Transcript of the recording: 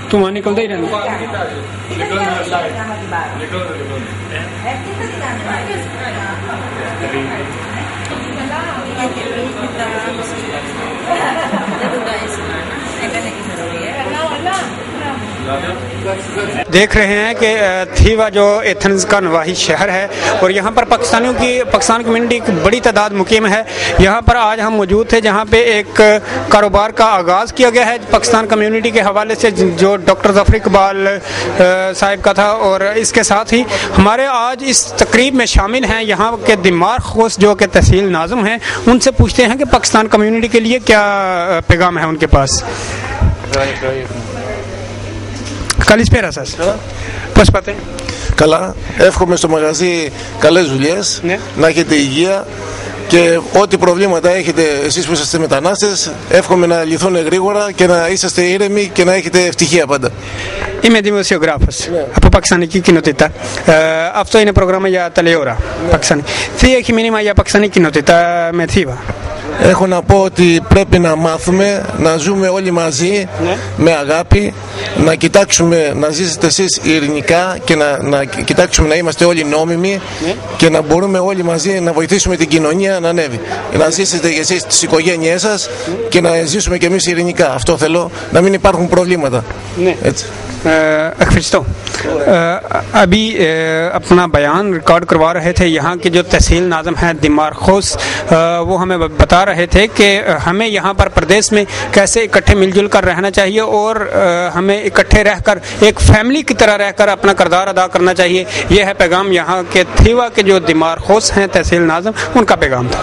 तू वहाँ निकलता ही रहना। देख रहे हैं कि थीवा जो एथेंस का नवाही शहर है और यहाँ पर पाकिस्तान कम्युनिटी की बड़ी तादाद मुकीम है। यहाँ पर आज हम मौजूद थे जहाँ पे एक कारोबार का आगाज़ किया गया है पाकिस्तान कम्युनिटी के हवाले से, जो डॉक्टर ज़फ़र इकबाल साहिब का था। और इसके साथ ही हमारे आज इस तकरीब में शामिल हैं यहाँ के दिमाग खोस जो कि तहसील नाज़िम हैं। उनसे पूछते हैं कि पाकिस्तान कम्युनिटी के लिए क्या पैगाम है उनके पास। Καλησπέρα σας. Πώς πάτε? Καλά. Εύχομαι στο μαγαζί καλές δουλειές, να έχετε υγεία και ό,τι προβλήματα έχετε εσείς που είσαστε μετανάστες, εύχομαι να λυθούν γρήγορα και να είσαστε ήρεμοι και να έχετε ευτυχία πάντα. Είμαι δημοσιογράφος από πακιστανική κοινότητα. Αυτό είναι πρόγραμμα για τηλεόραση. Τι έχει μήνυμα για πακιστανική κοινότητα με Θήβα? Έχω να πω ότι πρέπει να μάθουμε να ζούμε όλοι μαζί με αγάπη, να κοιτάξουμε να ζήσετε εσείς ειρηνικά και να κοιτάξουμε να είμαστε όλοι νόμιμοι και να μπορούμε όλοι μαζί να βοηθήσουμε την κοινωνία να ανέβει. Να ζήσετε και εσείς τις οικογένειές σας και να ζήσουμε και εμείς ειρηνικά. Αυτό θέλω, να μην υπάρχουν προβλήματα. Έτσι. अखिस्तो अभी अपना बयान रिकॉर्ड करवा रहे थे यहाँ के जो तहसील नाज़िम हैं दिमाग खोस, वो हमें बता रहे थे कि हमें यहाँ पर प्रदेश में कैसे इकट्ठे मिलजुल कर रहना चाहिए और हमें इकट्ठे रहकर एक फैमिली की तरह रहकर अपना किरदार अदा करना चाहिए। यह है पैगाम यहाँ के थीवा के जो दिमाग खोस हैं तहसील नाज़िम, उनका पैगाम था।